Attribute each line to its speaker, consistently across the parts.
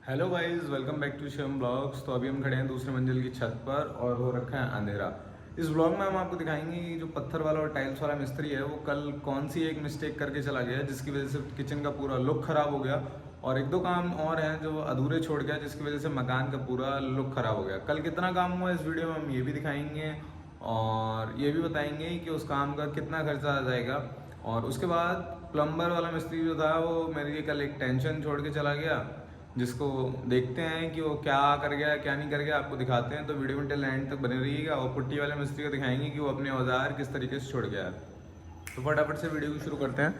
Speaker 1: Hello guys, welcome back to Shivam blogs. तो अभी हम खड़े हैं दूसरे मंजिल की छत पर और हो रखा है अंधेरा। इस ब्लॉग में हम आपको दिखाएंगे कि जो पत्थर वाला और टाइल्स वाला मिस्त्री है वो कल कौन सी एक मिस्टेक करके चला गया जिसकी वजह से किचन का पूरा लुक ख़राब हो गया, और एक दो काम और हैं जो अधूरे छोड़ गया जिसकी वजह से मकान का पूरा लुक ख़राब हो गया। कल कितना काम हुआ इस वीडियो में हम ये भी दिखाएंगे और ये भी बताएंगे कि उस काम का कितना खर्चा आ जाएगा। और उसके बाद प्लम्बर वाला मिस्त्री जो था वो मेरे लिए कल एक टेंशन छोड़ के चला गया, जिसको देखते हैं कि वो क्या कर गया क्या नहीं कर गया, आपको दिखाते हैं। तो वीडियो में टिल एंड तक बने रहिएगा और पुट्टी वाले मिस्त्री को दिखाएंगे कि वो अपने औजार किस तरीके से छोड़ गया है। तो फटाफट से वीडियो को शुरू करते हैं।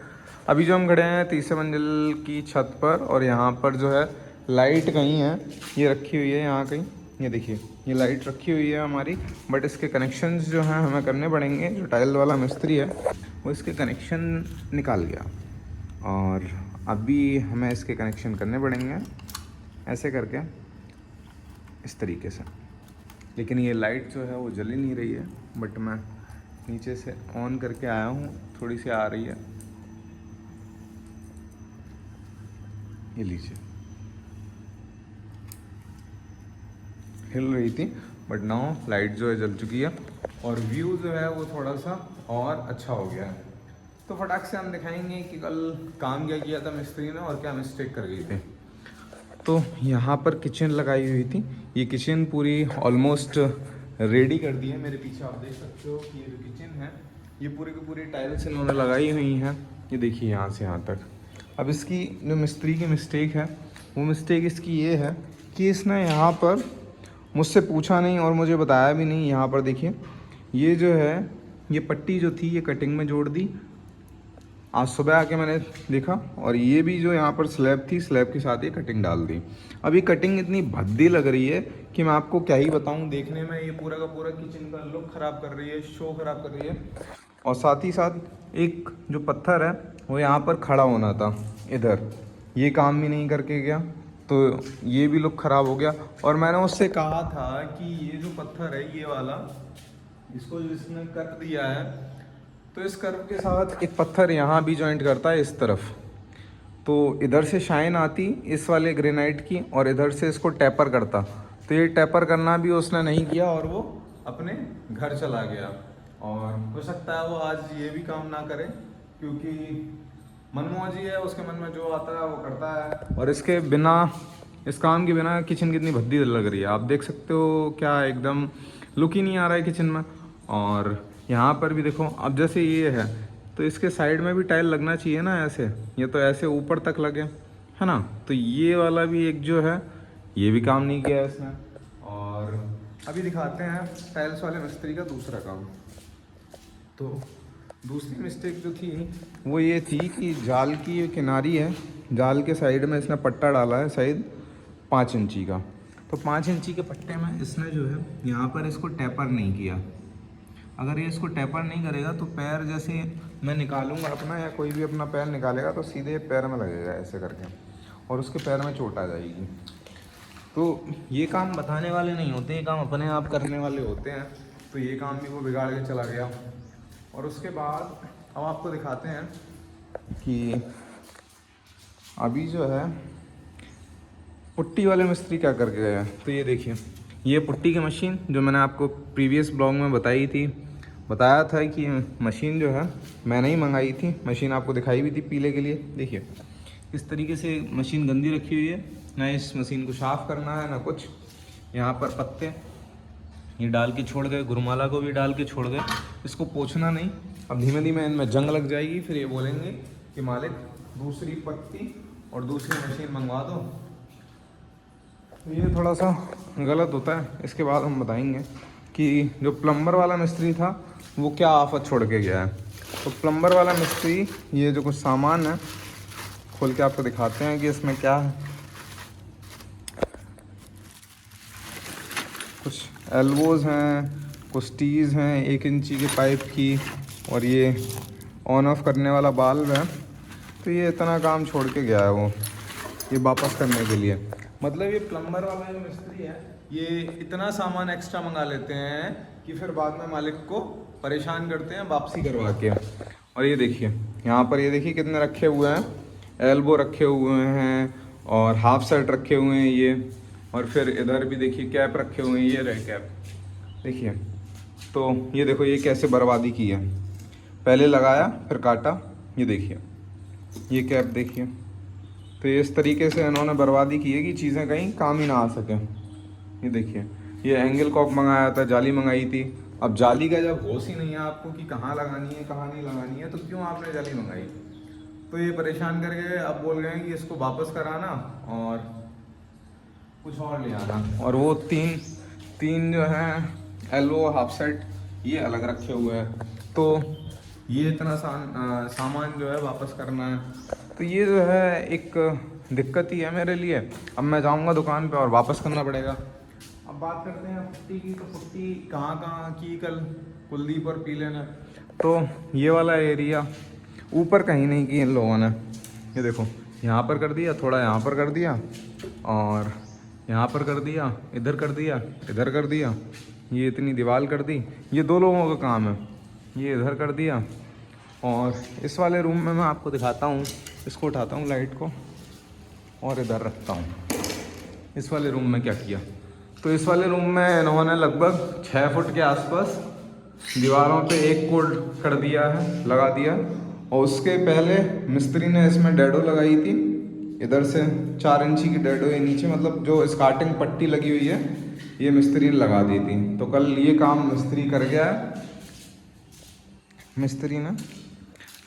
Speaker 1: अभी जो हम खड़े हैं तीसरे मंजिल की छत पर, और यहाँ पर जो है लाइट कहीं है, ये रखी हुई है यहाँ कहीं, ये देखिए ये लाइट रखी हुई है हमारी, बट इसके कनेक्शंस जो हैं हमें करने पड़ेंगे। जो टाइल वाला मिस्त्री है वो इसके कनेक्शन निकाल गया और अभी हमें इसके कनेक्शन करने पड़ेंगे ऐसे करके, इस तरीके से। लेकिन ये लाइट जो है वो जल ही नहीं रही है, बट मैं नीचे से ऑन करके आया हूँ, थोड़ी सी आ रही है, ये लीजिए हिल रही थी, बट नाउ लाइट जो है जल चुकी है और व्यू जो है वो थोड़ा सा और अच्छा हो गया है। तो फटाक से हम दिखाएंगे कि कल काम क्या किया था मिस्त्री ने और क्या मिस्टेक कर गई थी। तो यहाँ पर किचन लगाई हुई थी, ये किचन पूरी ऑलमोस्ट रेडी कर दी है। मेरे पीछे आप देख सकते हो कि ये जो किचन है ये पूरी की पूरी टाइल्स इन्होंने लगाई हुई हैं, ये देखिए यहाँ से यहाँ तक। अब इसकी जो मिस्त्री की मिस्टेक है वो मिस्टेक इसकी ये है कि इसने यहाँ पर मुझसे पूछा नहीं और मुझे बताया भी नहीं। यहाँ पर देखिए ये जो है ये पट्टी जो थी ये कटिंग में जोड़ दी, आज सुबह आके मैंने देखा, और ये भी जो यहाँ पर स्लैब थी स्लैब के साथ ये कटिंग डाल दी। अब ये कटिंग इतनी भद्दी लग रही है कि मैं आपको क्या ही बताऊँ। देखने में ये पूरा का पूरा किचन का लुक ख़राब कर रही है, शो ख़राब कर रही है। और साथ ही साथ एक जो पत्थर है वो यहाँ पर खड़ा होना था इधर, ये काम भी नहीं करके गया, तो ये भी लुक ख़राब हो गया। और मैंने उससे कहा था कि ये जो पत्थर है ये वाला, इसको जिसने कर दिया है तो इस कर्व के साथ एक पत्थर यहाँ भी जॉइंट करता है इस तरफ, तो इधर से शाइन आती इस वाले ग्रेनाइट की और इधर से इसको टैपर करता। तो ये टैपर करना भी उसने नहीं किया और वो अपने घर चला गया। और हो सकता है वो आज ये भी काम ना करे, क्योंकि मनमौजी है, उसके मन में जो आता है वो करता है। और इसके बिना, इस काम के बिना किचन कितनी भद्दी लग रही है, आप देख सकते हो। क्या एकदम लुक ही नहीं आ रहा है किचन में। और यहाँ पर भी देखो, अब जैसे ये है तो इसके साइड में भी टाइल लगना चाहिए ना ऐसे, ये तो ऐसे ऊपर तक लगे है ना। तो ये वाला भी एक जो है ये भी काम नहीं किया इसने। और अभी दिखाते हैं टाइल्स वाले मिस्त्री का दूसरा काम। तो दूसरी मिस्टेक जो थी वो ये थी कि जाल की ये किनारी है, जाल के साइड में इसने पट्टा डाला है शायद 5 इंची का। तो 5 इंची के पट्टे में इसने जो है यहाँ पर इसको टैपर नहीं किया। अगर ये इसको टैपर नहीं करेगा तो पैर, जैसे मैं निकालूंगा अपना या कोई भी अपना पैर निकालेगा तो सीधे पैर में लगेगा ऐसे करके, और उसके पैर में चोट आ जाएगी। तो ये काम बताने वाले नहीं होते, ये काम अपने आप करने वाले होते हैं। तो ये काम भी वो बिगाड़ के चला गया। और उसके बाद अब आपको दिखाते हैं कि अभी जो है पुट्टी वाले मिस्त्री क्या करके गया। तो ये देखिए, ये पुट्टी की मशीन जो मैंने आपको प्रीवियस ब्लॉग में बताया था कि मशीन जो है मैंने ही मंगाई थी। मशीन आपको दिखाई भी थी पीले के लिए। देखिए इस तरीके से मशीन गंदी रखी हुई है, ना इस मशीन को साफ़ करना है ना कुछ। यहाँ पर पत्ते ये डाल के छोड़ गए, गुरमाला को भी डाल के छोड़ गए, इसको पोंछना नहीं। अब धीमे धीमे इनमें जंग लग जाएगी, फिर ये बोलेंगे कि मालिक दूसरी पत्ती और दूसरी मशीन मंगवा दो। तो ये थोड़ा सा गलत होता है। इसके बाद हम बताएंगे कि जो प्लम्बर वाला मिस्त्री था वो क्या आफत छोड़ के गया है। तो प्लम्बर वाला मिस्त्री, ये जो कुछ सामान है खोल के आपको दिखाते हैं कि इसमें क्या है। कुछ एल्बोज़ हैं, कुछ टीज़ हैं 1 इंची के पाइप की, और ये ऑन ऑफ करने वाला बाल्ब है। तो ये इतना काम छोड़ के गया है वो, ये वापस करने के लिए। मतलब ये प्लम्बर वाला जो मिस्त्री है ये इतना सामान एक्स्ट्रा मंगा लेते हैं कि फिर बाद में मालिक को परेशान करते हैं वापसी करवा के। और ये देखिए यहाँ पर, ये देखिए कितने रखे हुए हैं, एल्बो रखे हुए हैं और हाफ सेट रखे हुए हैं ये, और फिर इधर भी देखिए कैप रखे हुए हैं, ये रहे कैप देखिए। तो ये देखो ये कैसे बर्बादी की है, पहले लगाया फिर काटा, ये देखिए ये कैप देखिए। तो ये इस तरीके से इन्होंने बर्बादी की है कि चीज़ें कहीं काम ही ना आ सकें। ये देखिए ये एंगल कॉक मंगाया था, जाली मंगाई थी। अब जाली का जब होश ही नहीं है आपको कि कहाँ लगानी है कहाँ नहीं लगानी है, तो क्यों आपने जाली मंगाई? तो ये परेशान कर गए, अब बोल गए हैं कि इसको वापस कराना और कुछ और ले आना। और वो तीन तीन जो है एलो हाफ सेट ये अलग रखे हुए हैं। तो ये इतना सामान जो है वापस करना है, तो ये जो है एक दिक्कत ही है मेरे लिए। अब मैं जाऊंगा दुकान पे और वापस करना पड़ेगा। अब बात करते हैं पुट्टी की, तो पुट्टी कहाँ कहाँ की कल कुलदीप और पीले ने। तो ये वाला एरिया ऊपर कहीं नहीं की इन लोगों ने, ये देखो यहाँ पर कर दिया, थोड़ा यहाँ पर कर दिया, और यहाँ पर कर दिया, इधर कर दिया, इधर कर दिया, ये इतनी दीवार कर दी। ये दो लोगों का काम है, ये इधर कर दिया। और इस वाले रूम में मैं आपको दिखाता हूँ, इसको उठाता हूँ लाइट को और इधर रखता हूँ। इस वाले रूम में क्या किया, तो इस वाले रूम में इन्होंने लगभग 6 फुट के आसपास दीवारों पे एक कोड कर दिया है, लगा दिया। और उसके पहले मिस्त्री ने इसमें डैडो लगाई थी, इधर से 4 इंची की डैडो है नीचे, मतलब जो स्कार्टिंग पट्टी लगी हुई है ये मिस्त्री ने लगा दी थी। तो कल ये काम मिस्त्री कर गया है। मिस्त्री ने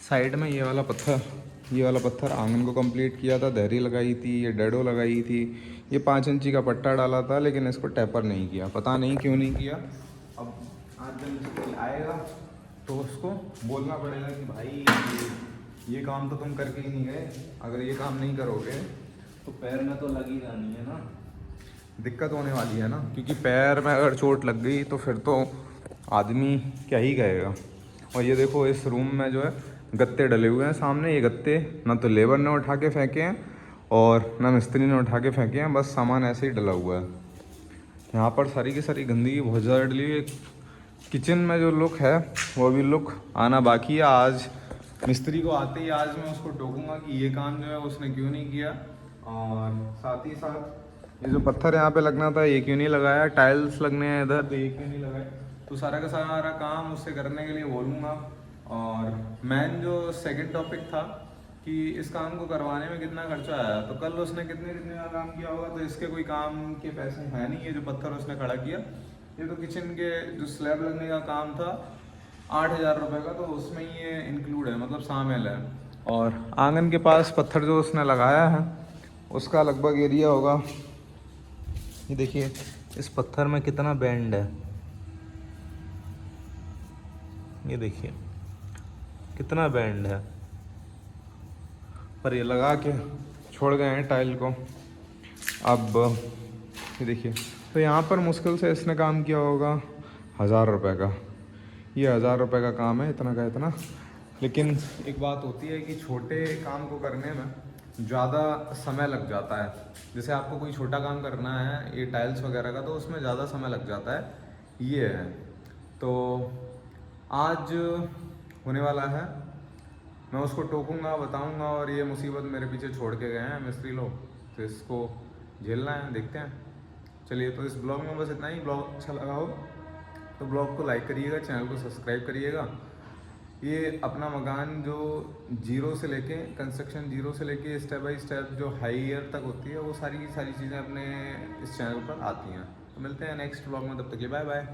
Speaker 1: साइड में ये वाला पत्थर आंगन को कंप्लीट किया था, दहरी लगाई थी, ये डैडो लगाई थी, ये 5 इंची का पट्टा डाला था, लेकिन इसको टेपर नहीं किया, पता नहीं क्यों नहीं किया। अब आज जब मिस्त्री आएगा तो उसको बोलना पड़ेगा कि भाई ये काम तो तुम करके ही नहीं गए, अगर ये काम नहीं करोगे तो पैर में तो लगी जानी है ना, दिक्कत होने वाली है ना। क्योंकि पैर में अगर चोट लग गई तो फिर तो आदमी क्या ही कहेगा। और ये देखो इस रूम में जो है गत्ते डले हुए हैं सामने, ये गत्ते ना तो लेबर ने उठा के फेंके हैं और ना मिस्त्री ने उठा के फेंके हैं, बस सामान ऐसे ही डला हुआ है। यहाँ पर सारी की सारी गंदगी बहुत ज़्यादा डली हुई है। किचन में जो लुक है वो भी लुक आना बाकी है। आज मिस्त्री को आते ही आज मैं उसको टोकूंगा कि ये काम जो है उसने क्यों नहीं किया, और साथ ही साथ ये जो पत्थर यहाँ पे लगना था ये क्यों नहीं लगाया, टाइल्स लगने हैं इधर तो ये क्यों नहीं लगाए। तो सारा का सारा काम उससे करने के लिए बोलूँगा। और मेन जो सेकंड टॉपिक था कि इस काम को करवाने में कितना खर्चा आया, तो कल उसने कितने का काम किया होगा, तो इसके कोई काम के पैसे है नहीं। ये जो पत्थर उसने खड़ा किया, ये तो किचन के जो स्लैब लगने का काम था 8,000 रुपये का, तो उसमें ये इंक्लूड है, मतलब शामिल है। और आंगन के पास पत्थर जो उसने लगाया है उसका लगभग एरिया होगा, ये देखिए इस पत्थर में कितना बेंड है, ये देखिए कितना बैंड है, पर ये लगा के छोड़ गए हैं टाइल को। अब ये देखिए, तो यहाँ पर मुश्किल से इसने काम किया होगा 1,000 रुपये का, ये 1,000 रुपये का काम है, इतना का इतना। लेकिन एक बात होती है कि छोटे काम को करने में ज़्यादा समय लग जाता है। जैसे आपको कोई छोटा काम करना है ये टाइल्स वगैरह का, तो उसमें ज़्यादा समय लग जाता है, ये है। तो आज होने वाला है, मैं उसको टोकूंगा, बताऊंगा, और ये मुसीबत मेरे पीछे छोड़ के गए हैं मिस्त्री लोग, तो इसको झेलना है, देखते हैं। चलिए, तो इस ब्लॉग में बस इतना ही। ब्लॉग अच्छा लगा हो तो ब्लॉग को लाइक करिएगा, चैनल को सब्सक्राइब करिएगा। ये अपना मकान जो जीरो से लेके कंस्ट्रक्शन जीरो से लेके स्टेप बाय स्टेप जो हाईयर तक होती है, वो सारी की सारी चीज़ें अपने इस चैनल पर आती हैं। तो मिलते हैं नेक्स्ट ब्लॉग में, तब तक के बाय बाय।